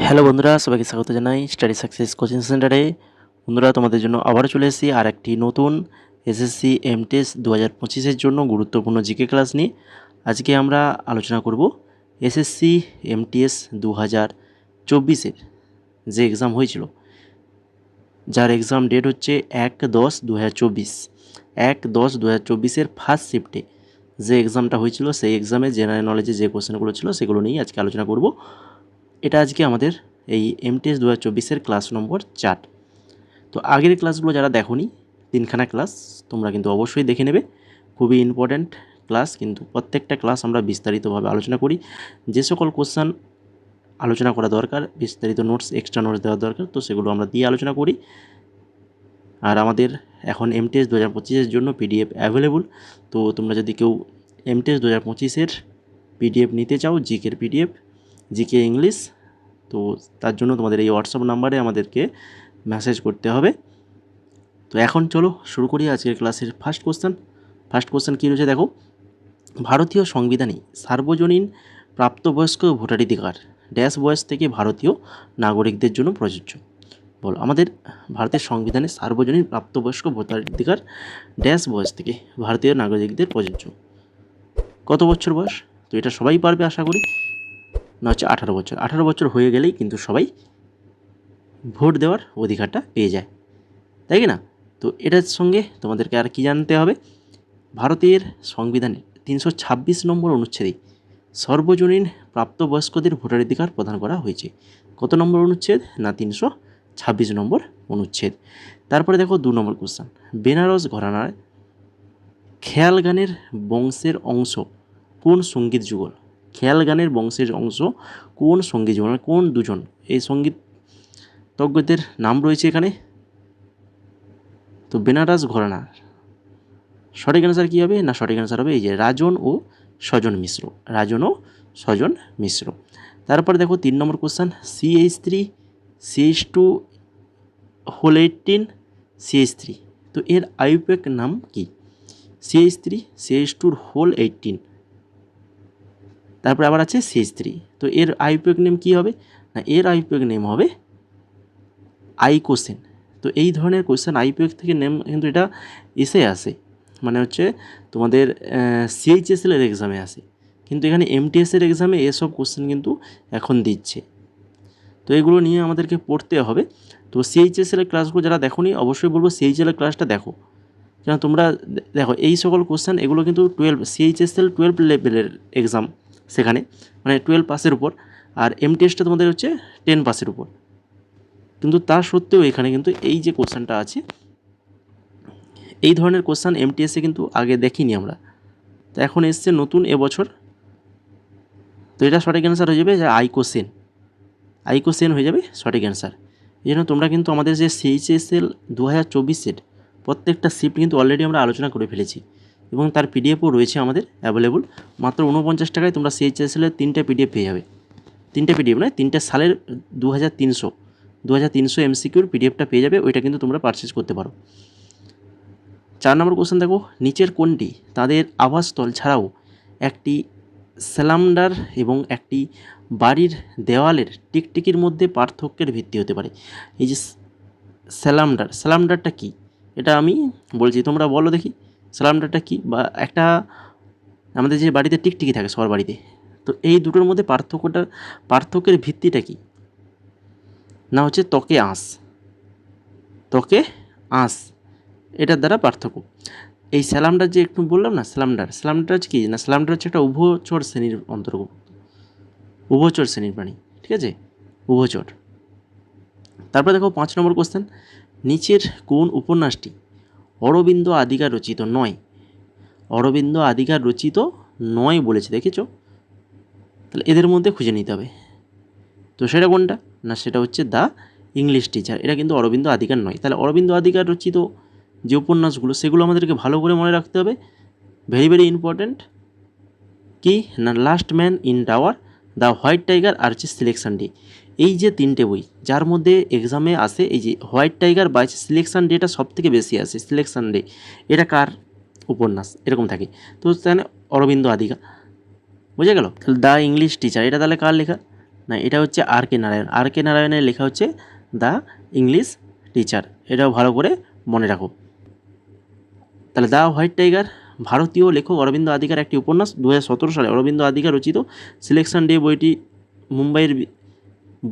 Hello বন্ধুরা, সবাইকে স্বাগত জানাই স্টাডি সাকসেস কোচিং সেন্টারে। বন্ধুরা, তোমাদের জন্য আবারও চলে এসেছি আর একটি নতুন এসএসসি এমটিএস 2025-এর জন্য গুরুত্বপূর্ণ জিকে ক্লাস নিয়ে। আজকে আমরা আলোচনা করব এসএসসি এমটিএস 2024-এর যে এক্সাম হয়েছিল, যার এক্সাম ডেট হচ্ছে 1/10/2024। 1/10/2024-এর ফার্স্ট শিফটে যে এক্সামটা হয়েছিল, সেই এক্সামে জেনারেল নলেজে যে কোশ্চেনগুলো ছিল সেগুলো নিয়ে আজকে আলোচনা করব। এটা আজকে আমাদের এই এমটিএস 2024-এর ক্লাস নম্বর 4। তো আগের ক্লাসগুলো যারা দেখোনি, 3খানা ক্লাস তোমরা কিন্তু অবশ্যই দেখে নেবে। খুবই ইম্পর্ট্যান্ট ক্লাস, কিন্তু প্রত্যেকটা ক্লাস আমরা বিস্তারিতভাবে আলোচনা করি। যে সকল কোশ্চেন আলোচনা করা দরকার, বিস্তারিত নোটস, এক্সট্রা নোটস দেওয়া দরকার, তো সেগুলো আমরা দিয়ে আলোচনা করি। আর আমাদের এখন এমটিএস 2025-এর জন্য পিডিএফ অ্যাভেলেবল। তো তোমরা যদি কেউ এমটিএস 2025-এর পিডিএফ নিতে চাও, জিকের পিডিএফ, জিকে ইংলিশ, তো তার জন্য তোমাদের এই হোয়াটসঅ্যাপ নাম্বারে আমাদেরকে মেসেজ করতে হবে। তো এখন চলো শুরু করি আজকের ক্লাসের ফার্স্ট কোশ্চেন কী রয়েছে দেখো। ভারতীয় সংবিধানে সার্বজনীন প্রাপ্তবয়স্ক ভোটাধিকার ড্যাশ বয়স থেকে ভারতীয় নাগরিকদের জন্য প্রযোজ্য। বলো, আমাদের ভারতের সংবিধানে সার্বজনীন প্রাপ্তবয়স্ক ভোটাধিকার ড্যাশ বয়স থেকে ভারতীয় নাগরিকদের প্রযোজ্য। কত বছর বয়স? তো এটা সবাই পারবে আশা করি। না হচ্ছে 18 বছর। 18 বছর হয়ে গেলেই কিন্তু সবাই ভোট দেওয়ার অধিকারটা পেয়ে যায়, তাই কি না? তো এটার সঙ্গে তোমাদেরকে আর কি জানতে হবে, ভারতের সংবিধানের 326 নম্বর অনুচ্ছেদে সর্বজনীন প্রাপ্তবয়স্কদের ভোটাধিকার প্রদান করা হয়েছে। কত নম্বর অনুচ্ছেদ? না 326 নম্বর অনুচ্ছেদ। তারপরে দেখো 2 নম্বর কোশ্চেন, বেনারস ঘরানার খেয়াল গানের বংশের অংশ কোন সঙ্গীত যুগল? খেয়াল গানের বংশের অংশ কোন সঙ্গীত যুগল, কোন দুজন এই সঙ্গীতজ্ঞদের নাম রয়েছে এখানে? তো বেনারস ঘরানার সঠিক অ্যান্সার কী হবে? না সঠিক অ্যান্সার হবে এই যে রাজন ও সজন মিশ্র। রাজন ও সজন মিশ্র। তারপরে দেখো 3 নম্বর question, CH3 CH2 whole 18 CH3, তো এর আইউপ্যাক নাম কি? CH3 CH2 হোল 18, তারপরে আবার আছে CH3, তো এর আইউপ্যাক নেম কী হবে? না এর আইউপ্যাক নেম হবে আইকোসেন। তো এই ধরনের কোশ্চেন আইপিএফ থেকে নেম কিন্তু এটা এসে আসে, মানে হচ্ছে তোমাদের সিএইচএসএল-এর এক্সামে আসে, কিন্তু এখানে এমটিএসের এক্সামে এসব কোশ্চেন কিন্তু এখন দিচ্ছে। তো এগুলো নিয়ে আমাদেরকে পড়তে হবে। তো সিএইচএসএল-এর ক্লাসগুলো যারা দেখোনি, অবশ্যই বলবো সিএইচএসএল-এর ক্লাসটা দেখো, কেন তোমরা দেখো এই সকল কোশ্চেন এগুলো কিন্তু 12 সিএইচএসএল 12 লেভেলের এক্সাম, সেখানে মানে 12 পাসের উপর, আর এমটিএসটা তোমাদের হচ্ছে 10 পাসের উপর। কিন্তু তা সত্ত্বেও এখানে কিন্তু এই যে কোশ্চেনটা আছে, এই ধরনের কোশ্চেন এমটিএসে কিন্তু আগে দেখিনি আমরা, তো এখন এসছে নতুন এবছর। তো এটা সঠিক অ্যান্সার হয়ে যাবে যে আইকোসেন হয়ে যাবে সঠিক অ্যান্সার। এই জন্য তোমরা কিন্তু আমাদের যে সিএইচএসএল 2024-এর প্রত্যেকটা শিফট কিন্তু অলরেডি আমরা আলোচনা করে ফেলেছি, এবং তার পিডিএফও রয়েছে আমাদের অ্যাভেলেবল। মাত্র 49 টাকায় তোমরা সিএইচএসএলের 3টে পিডিএফ পেয়ে যাবে। 3টে পিডিএফ নয়, 3টে সালের 2300 এমসিকিউর পিডিএফটা পেয়ে যাবে, ওইটা কিন্তু তোমরা পারচেজ করতে পারো। 4 নম্বর কোশ্চেন দেখো, নিচের কোনটি তাদের আবাসস্থল ছাড়াও একটি স্যালান্ডার এবং একটি বাড়ির দেওয়ালের টিকটিকির মধ্যে পার্থক্যের ভিত্তি হতে পারে? এই যে স্যালান্ডারটা কি, এটা আমি বলছি, তোমরা বলো দেখি স্যালান্ডারটা কি। বা একটা আমাদের যে বাড়িতে টিকটিকি থাকে সবার বাড়িতে, তো এই দুটোর মধ্যে পার্থক্যের ভিত্তিটা কি? না হচ্ছে ত্বকে আঁশ, এটার দ্বারা পার্থক্য। এই স্যালান্ডার যে একটু বললাম না, স্যালান্ডার হচ্ছে কি না, স্যালান্ডার হচ্ছে একটা উভচর শ্রেণীর অন্তর্গত, উভচর শ্রেণীর প্রাণী, ঠিক আছে, উভচর। তারপরে দেখো 5 নম্বর কোশ্চেন, নিচের কোন উপন্যাসটি অরবিন্দ আদিগার রচিত নয়? অরবিন্দ আদিগার রচিত নয় বলেছে, দেখেছো? তাহলে এদের মধ্যে খুঁজে নিতে হবে। তো সেটা কোনটা? না সেটা হচ্ছে দ্য ইংলিশ টিচার, এটা কিন্তু অরবিন্দ আদিগার নয়। তাহলে অরবিন্দ আদিগার রচিত যে উপন্যাসগুলো, সেগুলো আমাদেরকে ভালো করে মনে রাখতে হবে, ভেরি ভেরি ইম্পর্ট্যান্ট। কি না, last man in tower, the white tiger আর হচ্ছে সিলেকশন ডে। এই যে 3টে বই যার মধ্যে এক্সামে আসে, এই যে হোয়াইট টাইগার বা সিলেকশন ডেটা সব থেকে বেশি আসে। সিলেকশন ডে এটা কার উপন্যাস এরকম থাকে, তো তাহলে অরবিন্দ আদিগা, বোঝা গেল। দ্য ইংলিশ টিচার এটা তাহলে কার লেখা? না, এটা হচ্ছে আর কে নারায়ণ। আর কে নারায়ণের লেখা হচ্ছে দ্য ইংলিশ টিচার, এটাও ভালো করে মনে রাখো। তাহলে দ্য হোয়াইট টাইগার ভারতীয় লেখক অরবিন্দ আদিকার একটি উপন্যাস। 2017 সালে অরবিন্দ আদিকা রচিত সিলেকশন ডে বইটি মুম্বাইয়ের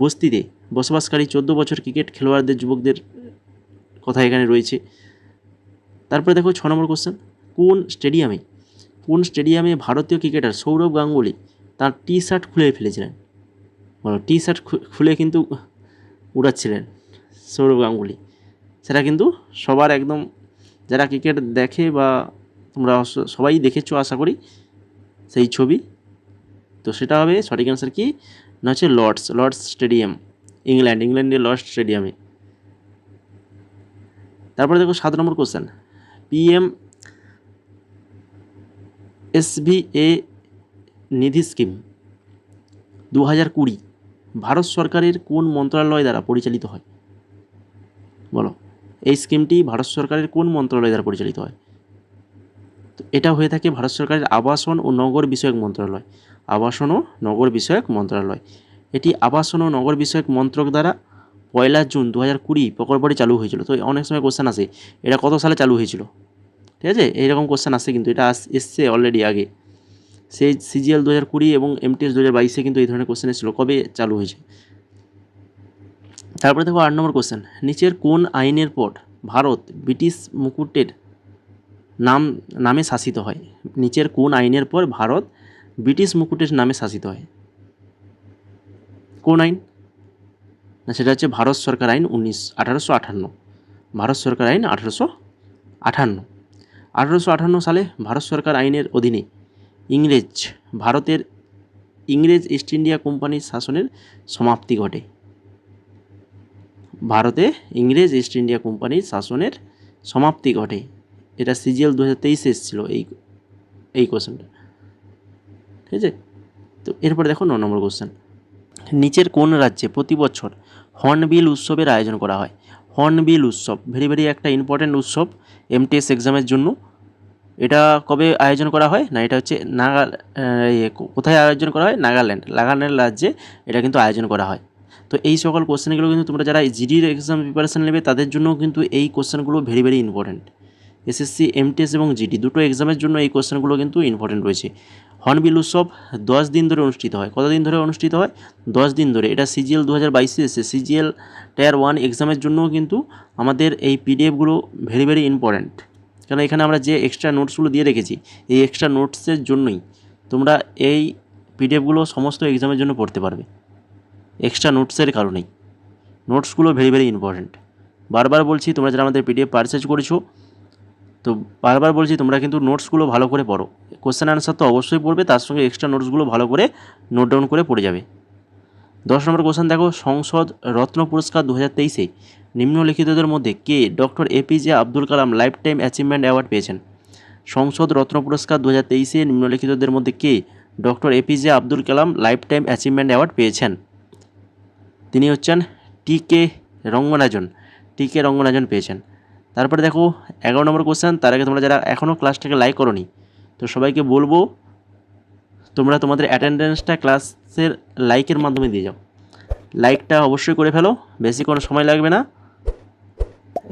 বস্তিতে বসবাসকারী 14 বছর ক্রিকেট খেলোয়াড়দের যুবকদের কথা এখানে রয়েছে। তারপরে দেখো 6 নম্বর কোশ্চেন, কোন স্টেডিয়ামে ভারতীয় ক্রিকেটার সৌরভ গাঙ্গুলি তার টি শার্ট খুলে ফেলেছিলেন? বলো, টি শার্ট খুলে কিন্তু উড়াচ্ছিলেন সৌরভ গাঙ্গুলি। সেটা কিন্তু সবার একদম, যারা ক্রিকেট দেখে বা তোমরা সবাই দেখেছো আশা করি সেই ছবি। তো সেটা হবে সঠিক অ্যান্সার কি না, হচ্ছে লর্ডস স্টেডিয়াম, ইংল্যান্ডের লর্ডস স্টেডিয়ামে। তারপরে দেখো 7 নম্বর কোশ্চেন, PM SVA নিধি স্কিম 2020 ভারত সরকারের কোন মন্ত্রণালয় দ্বারা পরিচালিত হয়? বলো, এই স্কিমটি ভারত সরকারের কোন মন্ত্রণালয় দ্বারা পরিচালিত হয়? তো এটা হয়ে থাকে ভারত সরকারের আবাসন ও নগর বিষয়ক মন্ত্রণালয়। আবাসন ও নগর বিষয়ক মন্ত্রণালয়, এটি আবাসন ও নগর বিষয়ক মন্ত্রক দ্বারা 1 জুন 2020 প্রকল্পটি চালু হয়েছিল। তো অনেক সময় কোশ্চেন আসে এটা কত সালে চালু হয়েছিল, ঠিক আছে, এইরকম কোশ্চেন আসে, কিন্তু এটা এসছে অলরেডি আগে। সেই CGL 2020 এবং MTS 2022 কিন্তু এই ধরনের কোশ্চেন এসেছিলো, কবে চালু হয়েছে। তারপরে দেখো 8 নম্বর কোশ্চেন, নিচের কোন আইনের পর ভারত ব্রিটিশ মুকুটের নামে শাসিত হয়? নিচের কোন আইনের পর ভারত ব্রিটিশ মুকুটের নামে শাসিত হয়? কোন আইন? না, সেটা হচ্ছে ভারত সরকার আইন 1858। ভারত সরকার আইন 1858। 1858 সালে ভারত সরকার আইনের অধীনে ইংরেজ ইস্ট ইন্ডিয়া কোম্পানির শাসনের সমাপ্তি ঘটে। ভারতে ইংরেজ ইস্ট ইন্ডিয়া কোম্পানির শাসনের সমাপ্তি ঘটে। এটা CGL 2023 এসেছিল এই কোশ্চেনটা, ঠিক আছে। তো এরপরে দেখো 9 নম্বর কোশ্চেন, নিচের কোন রাজ্যে প্রতি বছর হর্নবিল উৎসবের আয়োজন করা হয়? হর্নবিল উৎসব ভেরি একটা ইম্পর্ট্যান্ট উৎসব MTS এক্সামের জন্য। এটা কবে আয়োজন করা হয় না, এটা হচ্ছে কোথায় আয়োজন করা হয়? নাগাল্যান্ড রাজ্যে এটা কিন্তু আয়োজন করা হয়। তো এই সকল কোশ্চেনগুলো কিন্তু তোমরা যারা জিডির এক্সাম প্রিপারেশান নেবে তাদের জন্য কিন্তু এই কোশ্চেনগুলো ভেরি ইম্পর্ট্যান্ট। SSC MTS এবং জিডি দুটো এক্সামের জন্য এই কোশ্চেনগুলো কিন্তু ইম্পর্ট্যান্ট রয়েছে। হর্নবিল উৎসব 10 দিন ধরে অনুষ্ঠিত হয়। কতদিন ধরে অনুষ্ঠিত হয়? 10 দিন ধরে। এটা CGL 2022 এসেছে। CGL টায়ার 1 এক্সামের জন্যও কিন্তু আমাদের এই PDF গুলো ভেরি ইম্পর্ট্যান্ট, কারণ এখানে আমরা যে এক্সট্রা নোটসগুলো দিয়ে রেখেছি এই এক্সট্রা নোটসের জন্যই তোমরা এই PDF গুলো সমস্ত এক্সামের জন্য পড়তে পারবে, এক্সট্রা নোটসের কারণেই। নোটসগুলো ভেরি ইম্পর্ট্যান্ট। বারবার বলছি, তোমরা যারা আমাদের PDF পারচেজ করেছো, তো বারবার বলছি তোমরা কিন্তু নোটসগুলো ভালো করে পড়ো। কোশ্চেন আনসার তো অবশ্যই পড়বে, তার সঙ্গে এক্সট্রা নোটসগুলো ভালো করে নোট ডাউন করে পড়ে যাবে। 10 নম্বর কোশ্চেন দেখো, সংসদ রত্ন পুরস্কার 2023 নিম্নলিখিতদের মধ্যে কে doctor APJ Abdul Kalam life time achievement award পেয়েছেন? সংসদ রত্ন পুরস্কার 2023 নিম্নলিখিতদের মধ্যে কে doctor APJ Abdul Kalam life time achievement award পেয়েছেন? তিনি হচ্ছেন টি.কে. রঙ্গনাথন পেয়েছেন। তারপরে দেখো 11 নম্বর কোশ্চেন। তার আগে তোমরা যারা এখনও ক্লাসটাকে লাইক করোনি, তো সবাইকে বলবো তোমরা তোমাদের অ্যাটেন্ডেন্সটা ক্লাসের লাইকের মাধ্যমে দিয়ে যাও। লাইকটা অবশ্যই করে ফেলো, বেশি কোনো সময় লাগবে না,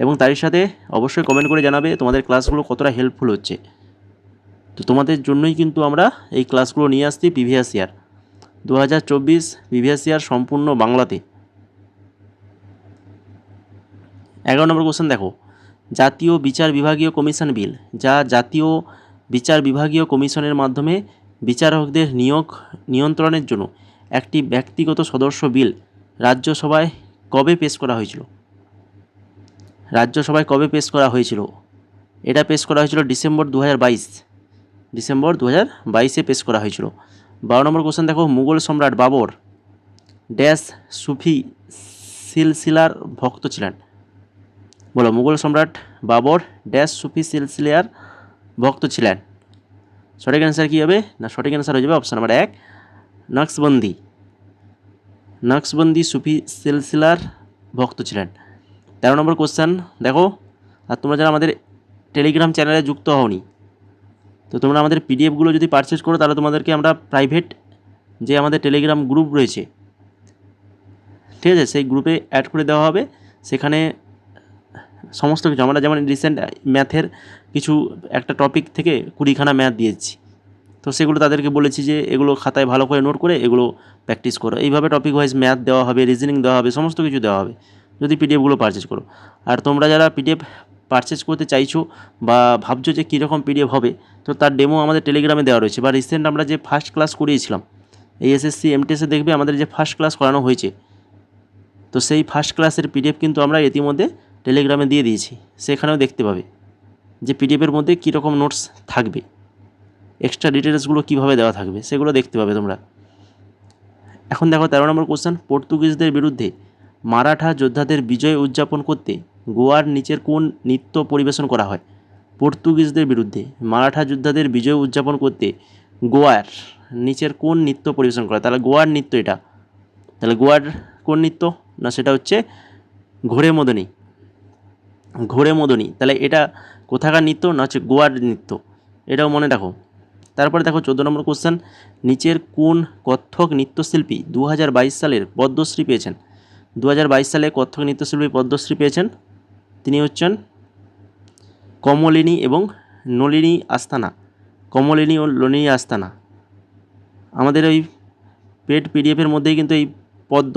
এবং তারই সাথে অবশ্যই কমেন্ট করে জানাবে তোমাদের ক্লাসগুলো কতটা হেল্পফুল হচ্ছে। তো তোমাদের জন্যই কিন্তু আমরা এই ক্লাসগুলো নিয়ে আসছি প্রিভিয়াস ইয়ার 2024 প্রিভিয়াস ইয়ার সম্পূর্ণ বাংলাতে। 11 নম্বর কোশ্চেন দেখো, জাতীয় বিচার বিভাগীয় কমিশন বিল, যা জাতীয় বিচার বিভাগীয় কমিশনের মাধ্যমে বিচারকদের নিয়ন্ত্রণের জন্য একটি ব্যক্তিগত সদস্য বিল রাজ্যসভায় কবে পেশ করা হয়েছিল? রাজ্যসভায় কবে পেশ করা হয়েছিল? এটা পেশ করা হয়েছিল ডিসেম্বর 2022 পেশ করা হয়েছিল। 12 নম্বর কোশ্চেন দেখো, মুঘল সম্রাট বাবর ড্যাশ সুফি সিলসিলার ভক্ত ছিলেন? বলো, মুঘল সম্রাট বাবর ড্যাশ সুফি সিলসিলার ভক্ত ছিলেন? সঠিক অ্যান্সার কী হবে না, সঠিক অ্যান্সার হয়ে যাবে অপশান নাম্বার 1 নকশবন্দি সুফি সিলসিলার ভক্ত ছিলেন। 13 নম্বর কোশ্চেন দেখো, আর তোমরা যারা আমাদের টেলিগ্রাম চ্যানেলে যুক্ত হওনি, তো তোমরা আমাদের PDF গুলো যদি পারচেজ করো তাহলে তোমাদেরকে আমরা প্রাইভেট যে আমাদের টেলিগ্রাম গ্রুপ রয়েছে ঠিক আছে, সেই গ্রুপে অ্যাড করে দেওয়া হবে। সেখানে সমস্ত কিছু আমরা যেমন রিসেন্ট ম্যাথের কিছু একটা টপিক থেকে 20খানা ম্যাথ দিয়েছি, তো সেগুলো তাদেরকে বলেছি যে এগুলো খাতায় ভালো করে নোট করে এগুলো প্র্যাকটিস করো। এইভাবে টপিক ওয়াইজ ম্যাথ দেওয়া হবে, রিজনিং দেওয়া হবে, সমস্ত কিছু দেওয়া হবে যদি পিডিএফগুলো পারচেজ করো। আর তোমরা যারা পিডিএফ পারচেজ করতে চাইছো বা ভাবছো যে কীরকম পিডিএফ হবে, তো তার ডেমো আমাদের টেলিগ্রামে দেওয়া রয়েছে। বা রিসেন্ট আমরা যে ফার্স্ট ক্লাস করিয়েছিলাম এই এসএসসি এমটিএসে, দেখবে আমাদের যে ফার্স্ট ক্লাস করানো হয়েছে, তো সেই ফার্স্ট ক্লাসের পিডিএফ কিন্তু আমরা ইতিমধ্যে টেলিগ্রামে দিয়ে দিয়েছি। সেখানেও দেখতে পাবে যে পিডিএফের মধ্যে কীরকম নোটস থাকবে, এক্সট্রা ডিটেলসগুলো কীভাবে দেওয়া থাকবে সেগুলো দেখতে পাবে তোমরা। এখন দেখো 13 নম্বর কোশ্চেন, পর্তুগিজদের বিরুদ্ধে মারাঠা যোদ্ধাদের বিজয় উদযাপন করতে গোয়ার নিচের কোন নৃত্য পরিবেশন করা হয়? পর্তুগিজদের বিরুদ্ধে মারাঠা যোদ্ধাদের বিজয় উদযাপন করতে গোয়ার নিচের কোন নৃত্য পরিবেশন করা হয়? তাহলে গোয়ার নৃত্য এটা, তাহলে গোয়ার কোন নৃত্য? না সেটা হচ্ছে ঘোড়ে মদনী। ঘোড়ে মদনী, তাহলে এটা কোথাকার নৃত্য? না হচ্ছে গোয়ার নৃত্য, এটাও মনে রাখো। তারপরে দেখো 14 নম্বর কোশ্চেন, নিচের কোন কত্থক নৃত্যশিল্পী 2022 সালের পদ্মশ্রী পেয়েছেন? 2022 সালে কত্থক নৃত্যশিল্পী পদ্মশ্রী পেয়েছেন, তিনি হচ্ছেন কমলিনী এবং নলিনী আস্তানা। কমলিনী ও নলিনী আস্তানা। আমাদের ওই পেড পিডিএফের মধ্যেই কিন্তু এই পদ্ম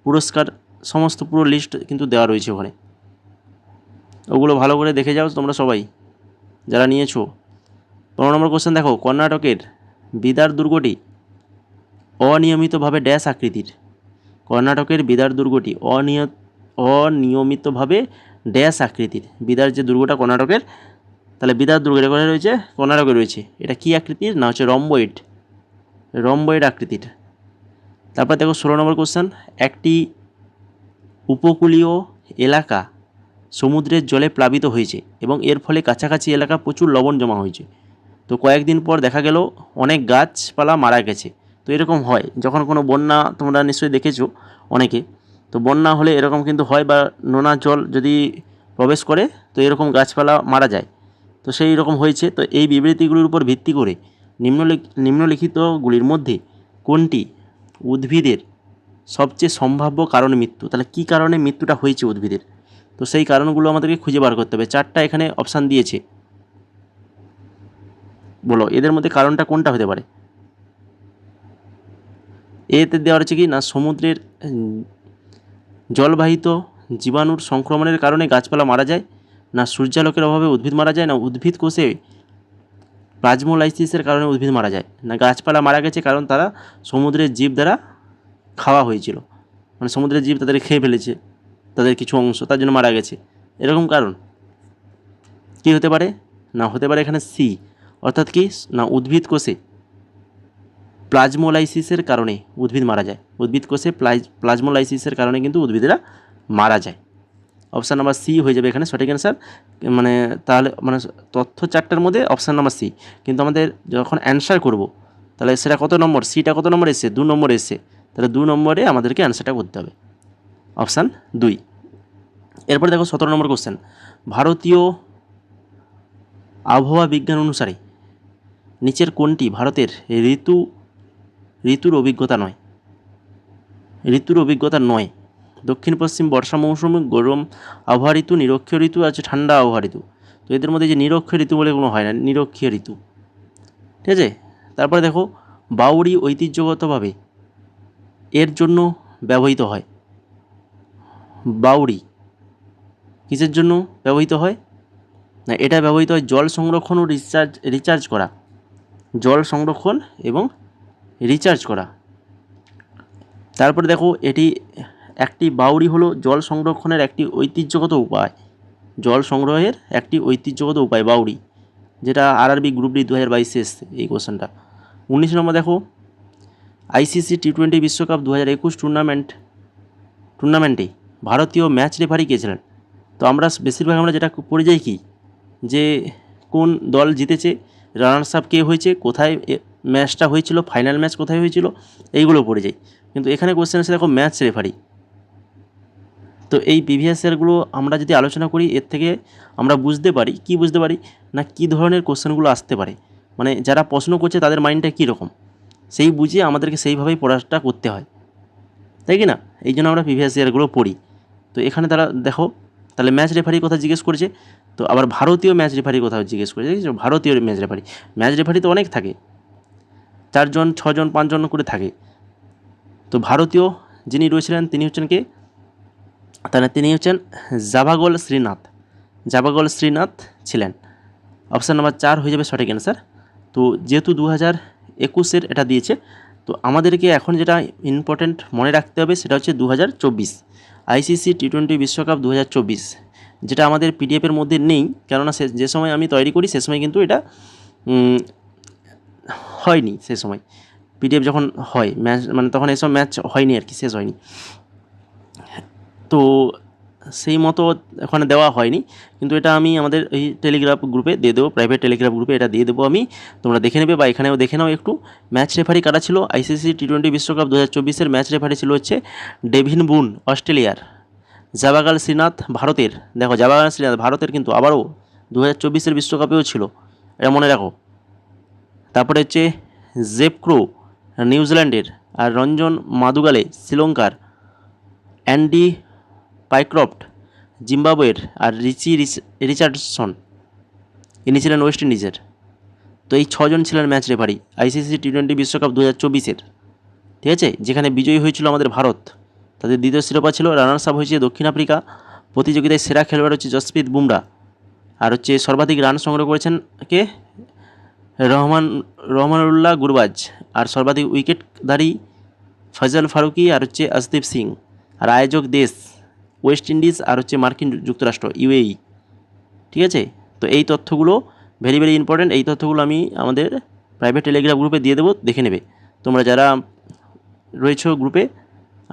পুরস্কার সমস্ত পুরো লিস্ট কিন্তু দেওয়া রয়েছে ওখানে, ওগুলো ভালো করে দেখে যাও তোমরা সবাই যারা নিয়েছো। 15 নম্বর কোশ্চেন দেখো, কর্ণাটকের বিদার দুর্গটি অনিয়মিতভাবে ড্যাশ আকৃতির? কর্ণাটকের বিদার দুর্গটি অনিয়মিতভাবে ড্যাশ আকৃতির। বিদার যে দুর্গটা কর্ণাটকের, তাহলে বিদার দুর্গ এটা কোথায় রয়েছে? কর্ণাটকে রয়েছে। এটা কি আকৃতির? না হচ্ছে রম্বয়েড, রম্বয়েড আকৃতির। তারপর দেখো 16 নম্বর কোশ্চেন, একটি উপকূলীয় এলাকা সমুদ্রের জলে প্লাবিত হয়েছে এবং এর ফলে কাছাকাছি এলাকা প্রচুর লবণ জমা হয়েছে। তো কয়েকদিন পর দেখা গেল অনেক গাছপালা মারা গেছে। তো এরকম হয় যখন কোনো বন্যা, তোমরা নিশ্চয়ই দেখেছো অনেকে, তো বন্যা হলে এরকম কিন্তু হয়, বা নোনা জল যদি প্রবেশ করে তো এরকম গাছপালা মারা যায়। তো সেই রকম হয়েছে। তো এই বিবৃতিগুলির উপর ভিত্তি করে নিম্নলিখিতগুলির মধ্যে কোনটি উদ্ভিদের সবচেয়ে সম্ভাব্য কারণ মৃত্যু? তাহলে কী কারণে মৃত্যুটা হয়েছে উদ্ভিদের? তো সেই কারণগুলো আমাদেরকে খুঁজে বার করতে হবে। 4টা এখানে অপশান দিয়েছে, বলো এদের মধ্যে কারণটা কোনটা হতে পারে? এতে দেওয়া হচ্ছে কি না, সমুদ্রের জলবাহিত জীবাণুর সংক্রমণের কারণে গাছপালা মারা যায়, না সূর্যালোকের অভাবে উদ্ভিদ মারা যায়, না উদ্ভিদ কোষে প্লাজমোলাইসিসের কারণে উদ্ভিদ মারা যায়, না গাছপালা মারা গেছে কারণ তারা সমুদ্রের জীব দ্বারা খাওয়া হয়েছিল, মানে সমুদ্রের জীব তাদের খেয়ে ফেলেছে তাদের কিছু অংশ, তার জন্য মারা গেছে। এরকম কারণ কি হতে পারে? না হতে পারে এখানে সি, অর্থাৎ কি না উদ্ভিদ কোষে প্লাজমোলাইসিসের কারণে উদ্ভিদ মারা যায়। উদ্ভিদ কোষে প্লাজমোলাইসিসের কারণে কিন্তু উদ্ভিদেরা মারা যায়। অপশান নাম্বার সি হয়ে যাবে এখানে সঠিক অ্যান্সার। মানে তাহলে মানে তথ্য 4টার মধ্যে অপশান নাম্বার সি। কিন্তু আমাদের যখন অ্যান্সার করব তাহলে সেটা কত নম্বর, সিটা কত নম্বর এসছে? 2 নম্বরে এসছে, তাহলে 2 নম্বরে আমাদেরকে অ্যান্সারটা করতে হবে, অপশান 2। এরপরে দেখো 17 নম্বর কোশ্চেন, ভারতীয় আবহাওয়া বিজ্ঞান অনুসারে নিচের কোনটি ভারতের ঋতুর অভিজ্ঞতা নয়? ঋতুর অভিজ্ঞতা নয়। দক্ষিণ পশ্চিম বর্ষা মৌসুমী, গরম আবহাওয়া ঋতু, নিরক্ষীয় ঋতু, আছে ঠান্ডা আবহাওয়া ঋতু। তো এদের মধ্যে যে নিরক্ষীয় ঋতু বলে কোনো হয় না, নিরক্ষীয় ঋতু, ঠিক আছে। তারপরে দেখো বাউরি ঐতিহ্যগতভাবে এর জন্য ব্যবহৃত হয়। বাউরি কিসের জন্য ব্যবহৃত হয়? না এটা ব্যবহৃত হয় জল সংরক্ষণ ও রিচার্জ করা, জল সংরক্ষণ এবং রিচার্জ করা। তারপরে দেখো এটি একটি বাউরি হলো জল সংরক্ষণের একটি ঐতিহ্যগত উপায়, জল সংগ্রহের একটি ঐতিহ্যগত উপায় বাউরি, যেটা আরআরবি গ্রুপ ডি 2022 এসছে এই কোশ্চেনটা। 19 নম্বর দেখো, আইসিসি টি20 বিশ্বকাপ 2021 টুর্নামেন্টে ভারতীয় ম্যাচ রেফারি কে ছিলেন? তো আমরা বেশিরভাগ আমরা যেটা পড়ে যাই কি, যে কোন দল জিতেছে, রানার্স আপ কে হয়েছে, কোথায় ম্যাচটা হয়েছিল, ফাইনাল ম্যাচ কোথায় হয়েছিল, এইগুলো পড়ে যাই। কিন্তু এখানে কোশ্চেন আছে দেখো ম্যাচ রেফারি। তো এই প্রিভিয়াস ইয়ারগুলো আমরা যদি আলোচনা করি, এর থেকে আমরা বুঝতে পারি কি বুঝতে পারি না কী ধরনের কোশ্চেনগুলো আসতে পারে, মানে যারা প্রশ্ন করছে তাদের মাইন্ডটা কীরকম, সেই বুঝে আমাদেরকে সেইভাবেই পড়াটা করতে হয়। তাই কি না? এই জন্য আমরা প্রিভিয়াস ইয়ারগুলো পড়ি। তো এখানে তারা দেখো তাহলে ম্যাচ রেফারি কথা জিজ্ঞেস করেছে, তো আবার ভারতীয় ম্যাচ রেফারি কোথাও জিজ্ঞেস করেছে। দেখেছো, ভারতীয় ম্যাচ রেফারি তো অনেক থাকে, 4 জন 6 জন 5 জন করে থাকে। তো ভারতীয় যিনি রয়েছিলেন তিনি হচ্ছেন কে, তাহলে তিনি হচ্ছেন জাভাগল শ্রীনাথ ছিলেন। অপশান নাম্বার 4 হয়ে যাবে সঠিক অ্যান্সার। তো যেহেতু 2021-এর এটা দিয়েছে, তো আমাদেরকে এখন যেটা ইম্পর্টেন্ট মনে রাখতে হবে সেটা হচ্ছে 2024 আইসিসি টি20 বিশ্বকাপ 2024, যেটা আমাদের পিডিএফের মধ্যে নেই, কেননা যে সময় আমি তৈরি করি সে সময় কিন্তু এটা হয়নি। সে সময় পিডিএফ যখন হয় ম্যাচ, মানে তখন এসব ম্যাচ হয়নি আর কি, শেষ হয়নি। তো সেই মতো ওখানে দেওয়া হয়নি, কিন্তু এটা আমি আমাদের এই টেলিগ্রাফ গ্রুপে দিয়ে দেবো, প্রাইভেট টেলিগ্রাফ গ্রুপে এটা দিয়ে দেবো আমি, তোমরা দেখে নেবে বা এখানেও দেখে নাও একটু। ম্যাচ রেফারি কারা ছিল আইসিসি টি20 বিশ্বকাপ 2024-এর ম্যাচ রেফারি ছিল হচ্ছে ডেভিন বুন অস্ট্রেলিয়ার, জাভাগল শ্রীনাথ ভারতের। দেখো জাভাগল শ্রীনাথ ভারতের, কিন্তু আবারও 2024-এর বিশ্বকাপেও ছিল, এটা মনে রাখো। তারপরে হচ্ছে জেফ ক্রো নিউজিল্যান্ডের, আর রঞ্জন মাদুগালে শ্রীলঙ্কার, অ্যান্ডি পাইক্রফট জিম্বাবুয়ের, আর রিচার্ডসন ইনি ছিলেন ওয়েস্ট ইন্ডিজের। তো এই 6 জন ছিলেন ম্যাচ রেফারি আইসিসি টি20 বিশ্বকাপ 2024-এর, ঠিক আছে, যেখানে বিজয়ী হয়েছিল আমাদের ভারত। তাদের দ্বিতীয় শিরোপা ছিল, রানার্স আপ হয়েছে দক্ষিণ আফ্রিকা। প্রতিযোগিতায় সেরা খেলোয়াড় হচ্ছে জসপ্রীত বুমরা, আর হচ্ছে সর্বাধিক রান সংগ্রহ করেছেন কে, রহমানুল্লাহ গুরবাজ, আর সর্বাধিক উইকেটধারী ফজল ফারুকি, আর হচ্ছে আসদীপ সিং, আর আয়োজক দেশ ওয়েস্ট ইন্ডিজ, আর হচ্ছে মার্কিন যুক্তরাষ্ট্র ইউএই, ঠিক আছে। তো এই তথ্যগুলো ভেরি ভেরি ইম্পর্ট্যান্ট, এই তথ্যগুলো আমি আমাদের প্রাইভেট টেলিগ্রাম গ্রুপে দিয়ে দেবো, দেখে নেবে তোমরা যারা রয়েছো গ্রুপে,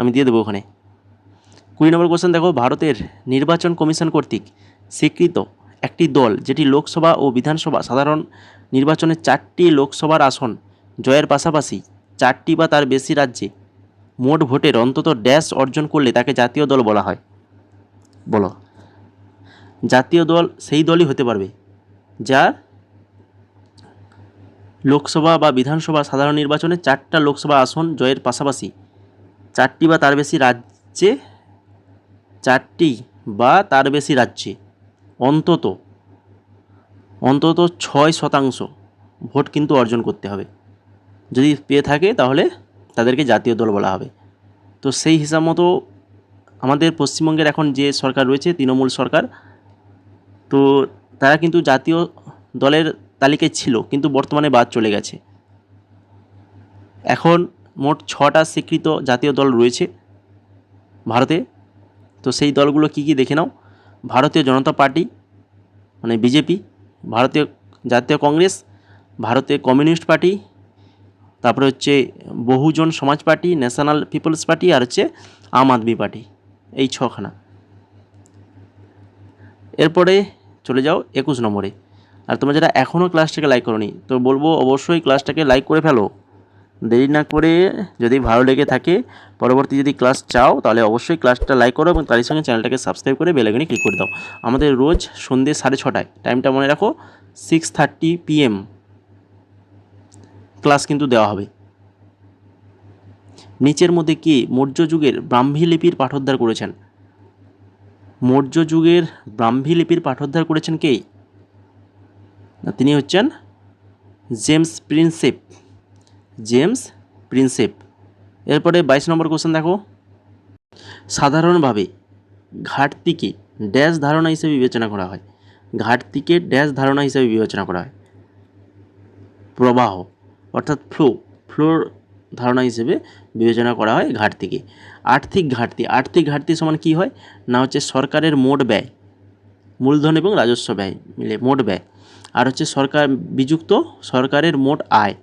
আমি দিয়ে দেবো ওখানে। 20 নম্বর কোশ্চেন দেখো, ভারতের নির্বাচন কমিশন কর্তৃক স্বীকৃত একটি দল যেটি লোকসভা ও বিধানসভা সাধারণ নির্বাচনে 4টি লোকসভার আসন জয়ের পাশাপাশি 4টি বা তার বেশি রাজ্যে মোট ভোটের অন্তত ড্যাশ অর্জন করলে তাকে জাতীয় দল বলা হয়। বলো, জাতীয় দল সেই দলই হতে পারবে যার লোকসভা বা বিধানসভা সাধারণ নির্বাচনে 4টা লোকসভা আসন জয়ের পাশাপাশি 4টি বা তার বেশি রাজ্যে 4টি বা তার বেশি রাজ্যে অন্তত 6% ভোট কিন্তু অর্জন করতে হবে। যদি পেয়ে থাকে তাহলে তাদেরকে জাতীয় দল বলা হবে। তো সেই হিসাব মতো আমাদের পশ্চিমবঙ্গের এখন যে সরকার রয়েছে তৃণমূল সরকার, তো তারা কিন্তু জাতীয় দলের তালিকায় ছিল, কিন্তু বর্তমানে বাদ চলে গেছে। এখন মোট 6টা স্বীকৃত জাতীয় দল রয়েছে ভারতে। তো সেই দলগুলো কী কী দেখে নাও। ভারতীয় জনতা পার্টি মানে বিজেপি, ভারতীয় জাতীয় কংগ্রেস, ভারতীয় কমিউনিস্ট পার্টি, তারপরে হচ্ছে বহুজন সমাজ পার্টি, ন্যাশনাল পিপলস পার্টি, আর হচ্ছে আম আদমি পার্টি, এই 6খানা। এরপরে চলে যাও 21 নম্বরে। আর তোমরা যারা এখনও ক্লাসটাকে লাইক করোনি, তো বলবো অবশ্যই ক্লাসটাকে লাইক করে ফেলো, দেরি না করে। যদি ভালো লেগে থাকে, পরবর্তী যদি ক্লাস চাও, তাহলে অবশ্যই ক্লাসটা লাইক করো এবং তার সঙ্গে চ্যানেলটাকে সাবস্ক্রাইব করে বেল আইকনে ক্লিক করে দাও। আমাদের রোজ সন্ধ্যে 6:30টায়, টাইমটা মনে রাখো, 6:30 PM ক্লাস কিন্তু দেওয়া হবে। নিচের মধ্যে কি মৌর্য যুগের ব্রাহ্মী লিপির পাঠোদ্ধার করেছেন? মৌর্য যুগের ব্রাহ্মী লিপির পাঠোদ্ধার করেছেন কে? তিনি হচ্ছেন জেমস প্রিন্সেপ। এরপরে 22 নম্বর কোশ্চেন দেখো, সাধারণভাবে ঘাটতিকে ড্যাশ ধারণা হিসেবে বিবেচনা করা হয়। ঘাটতিকে ড্যাশ ধারণা হিসেবে বিবেচনা করা হয়। প্রবাহ অর্থাৎ ফ্লোর ধারণা হিসেবে বিবেচনা করা হয় ঘাটতিকে। আর্থিক ঘাটতি সমান কী হয় না, হচ্ছে সরকারের মোট ব্যয়, মূলধন এবং রাজস্ব ব্যয় মিলে মোট ব্যয়, আর হচ্ছে সরকারের মোট আয়।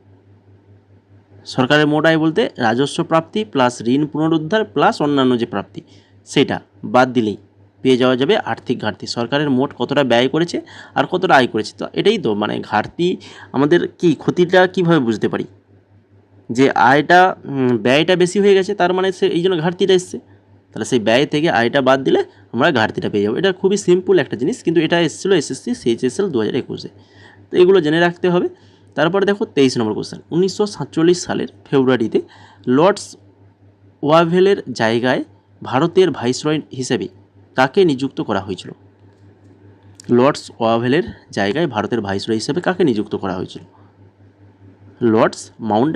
সরকারের মোট আয় বলতে রাজস্ব প্রাপ্তি প্লাস ঋণ পুনরুদ্ধার প্লাস অন্যান্য যে প্রাপ্তি, সেটা বাদ দিলেই পেয়ে যাওয়া যাবে আর্থিক ঘাটতি। সরকারের মোট কতটা ব্যয় করেছে আর কতটা আয় করেছে, তো এটাই তো মানে ঘাটতি। আমাদের কি ক্ষতিটা কীভাবে বুঝতে পারি, যে ব্যয়টা বেশি হয়ে গেছে, তার মানে এই জন্য ঘাটতিটা এসছে। তাহলে সেই ব্যয় থেকে আয়টা বাদ দিলে আমরা ঘাটতিটা পেয়ে যাবো। এটা খুবই সিম্পল একটা জিনিস, কিন্তু এটা এসেছিলো এসএসসি CHSL 2021-এ। তো এগুলো জেনে রাখতে হবে। তারপরে দেখো 23 নম্বর কোশ্চেন, 1947 সালের ফেব্রুয়ারিতে লর্ডস ওয়াভেলের জায়গায় ভারতের ভাইসরয় হিসেবে কাকে নিযুক্ত করা হয়েছিল? লর্ডস ওয়াভেলের জায়গায় ভারতের ভাইসরয় হিসেবে কাকে নিযুক্ত করা হয়েছিল? লর্ডস মাউন্ট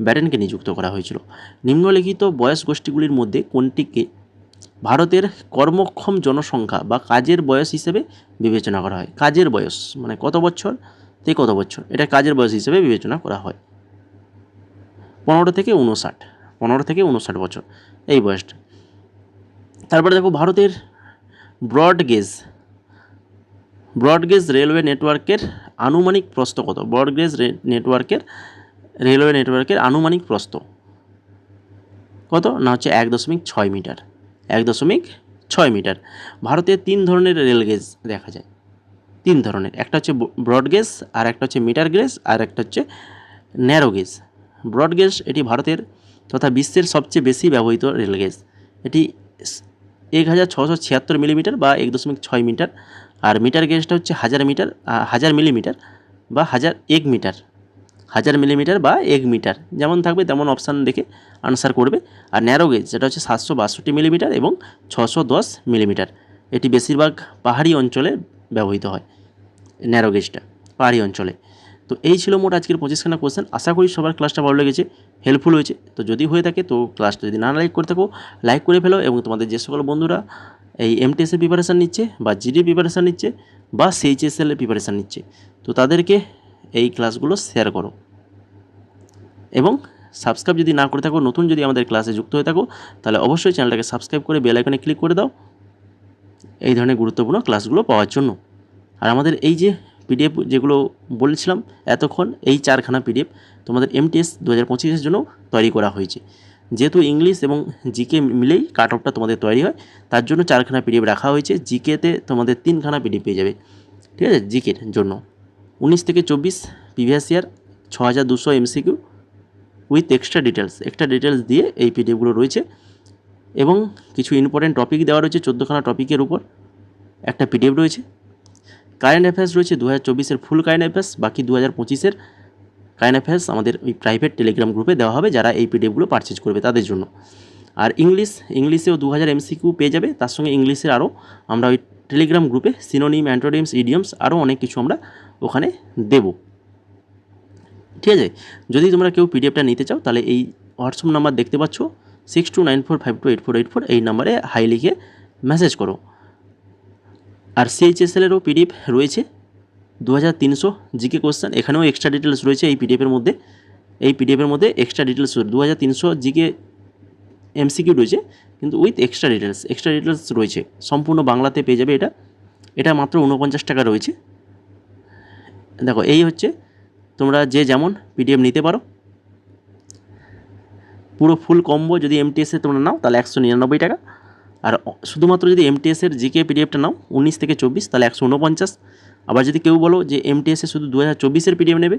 ব্যাটেনকে নিযুক্ত করা হয়েছিল। নিম্নলিখিত বয়স গোষ্ঠীগুলির মধ্যে কোনটিকে ভারতের কর্মক্ষম জনসংখ্যা বা কাজের বয়স হিসেবে বিবেচনা করা হয়? কাজের বয়স মানে কত বছর থেকে কত বছর, এটা কাজের বয়স হিসেবে বিবেচনা করা হয়। 15 থেকে 59 বছর এই বয়সটা। তারপরে দেখো ভারতের ব্রডগেজ রেলওয়ে নেটওয়ার্কের আনুমানিক প্রস্থ কত? ব্রডগেজ রেলওয়ে নেটওয়ার্কের আনুমানিক প্রস্থ কত না হচ্ছে 1.6 মিটার। 1.6 মিটার। ভারতে 3 ধরনের রেলগেজ দেখা যায়, 3 ধরনের, একটা হচ্ছে ব্রডগেজ, আর একটা হচ্ছে মিটার গেজ, আর একটা হচ্ছে ন্যারো গেজ। ব্রডগেজ এটি ভারতের তথা বিশ্বের সবচেয়ে বেশি ব্যবহৃত রেলগেজ। এটি 1676 মিলিমিটার বা 1.6 মিটার। আর মিটার গেজটা হচ্ছে 1000 মিলিমিটার বা 1 মিটার, 1000 মিলিমিটার বা 1 মিটার, যেমন থাকবে তেমন অপশান দেখে আনসার করবে। আর ন্যারো গেজ যেটা হচ্ছে 762 মিলিমিটার এবং 610 মিলিমিটার। এটি বেশিরভাগ পাহাড়ি অঞ্চলে ব্যবহৃত হয়, ন্যারো গেজটা পাহাড়ি অঞ্চলে। তো এই ছিল মোট আজকের 25খানা কোশ্চেন। আশা করি সবার ক্লাসটা ভালো লেগেছে, হেল্পফুল হয়েছে। তো যদি হয়ে থাকে তো ক্লাসটা যদি না লাইক করে থাকো লাইক করে ফেলো, এবং তোমাদের যে সকল বন্ধুরা এই এমটিএসের প্রিপারেশান নিচ্ছে বা জিডি প্রিপারেশান নিচ্ছে বা সিএইচএসএল এর প্রিপারেশান নিচ্ছে, তো তাদেরকে এই ক্লাসগুলো শেয়ার করো। এবং সাবস্ক্রাইব যদি না করে থাকো, নতুন যদি আমাদের ক্লাসে যুক্ত হয়ে থাকো, তাহলে অবশ্যই চ্যানেলটাকে সাবস্ক্রাইব করে বেল আইকনে ক্লিক করে দাও এই ধরনের গুরুত্বপূর্ণ ক্লাসগুলো পাওয়ার জন্য। আর আমাদের এই যে পিডিএফ যেগুলো বলেছিলাম এতক্ষণ, এই 4খানা পিডিএফ তোমাদের এমটিএস 2025-এর জন্য তৈরি করা হয়েছে। যেহেতু ইংলিশ এবং জিকে মিলেই কাট অফটা তোমাদের তৈরি হয়, তার জন্য 4খানা পিডিএফ রাখা হয়েছে। জিকেতে তোমাদের 3খানা পিডিএফ পেয়ে যাবে, ঠিক আছে? জিকের জন্য 19 থেকে 24 previous year 6200 MCQ with extra details দিয়ে এই পিডিএফগুলো রয়েছে। এবং কিছু ইম্পর্টেন্ট টপিক দেওয়া রয়েছে, 14খানা টপিকের উপর একটা পিডিএফ রয়েছে। কারেন্ট অ্যাফেয়ার্স রয়েছে 2024-এর ফুল কারেন্ট অ্যাফেয়ার্স, বাকি 2025-এর কারেন্ট অ্যাফেয়ার্স আমাদের ওই প্রাইভেট টেলিগ্রাম গ্রুপে দেওয়া হবে যারা এই পিডিএফগুলো পারচেজ করবে তাদের জন্য। আর ইংলিশেও 2000 এমসিকিউ পেয়ে যাবে, তার সঙ্গে ইংলিশের আরও আমরা ওই টেলিগ্রাম গ্রুপে সিনোনিম, অ্যান্টোনিমস, ইডিয়মস আরও অনেক কিছু আমরা ওখানে দেব, ঠিক আছে? যদি তোমরা কেউ পিডিএফটা নিতে চাও তাহলে এই হোয়াটসঅ্যাপ নাম্বার দেখতে পাচ্ছ 6294528484, এই নাম্বারে হাই লিখে মেসেজ করো। আর সিএইচএসএলেরও পিডিএফ রয়েছে 2300 জিকে কোশ্চেন, এখানেও এক্সট্রা ডিটেলস রয়েছে এই পিডিএফের মধ্যে। এই পিডিএফের মধ্যে এক্সট্রা ডিটেলস 2300 জিকে এমসিকিউ রয়েছে, কিন্তু উইথ এক্সট্রা ডিটেলস রয়েছে, সম্পূর্ণ বাংলাতে পেয়ে যাবে। এটা মাত্র 49 টাকা রয়েছে। দেখো এই হচ্ছে, তোমরা যে যেমন পিডিএফ নিতে পারো। পুরো ফুল কম্বো যদি এমটিএসে তোমরা নাও তাহলে 199 টাকা। আর শুধুমাত্র যদি এমটিএসের জিকে পিডিএফটা নাও 19 থেকে 24 তাহলে 149। আবার যদি কেউ বলো যে এমটিএসে শুধু 2024-এর পিডিএফ নেবে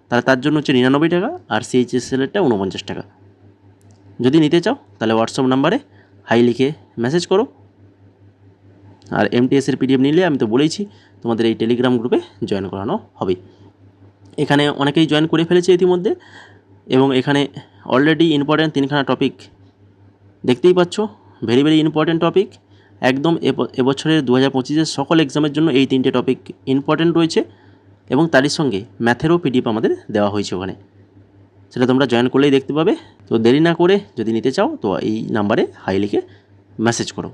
তাহলে তার জন্য হচ্ছে 99 টাকা, আর সিএইচএসএলটা 49 টাকা। যদি নিতে চাও তাহলে হোয়াটসঅ্যাপ নাম্বারে হাই লিখে মেসেজ করো। আর এমটিএসের পিডিএফ নিলে আমি তো বলেইছি তোমাদের এই টেলিগ্রাম গ্রুপে জয়েন করানো হবে। এখানে অনেকেই জয়েন করে ফেলেছে ইতিমধ্যে, এবং এখানে অলরেডি ইম্পর্ট্যান্ট 3খানা টপিক দেখতেই পাচ্ছ, ভেরি ইম্পর্ট্যান্ট টপিক একদম। এবছরের 2025-এর সকল এক্সামের জন্য এই 3টে টপিক ইম্পর্ট্যান্ট রয়েছে, এবং তারই সঙ্গে ম্যাথেরও পিডিএফ আমাদের দেওয়া হয়েছে ওখানে, সেটা তোমরা জয়েন করলেই দেখতে পাবে। তো দেরি না করে যদি নিতে চাও তো এই নাম্বারে হাই লিখে মেসেজ করো।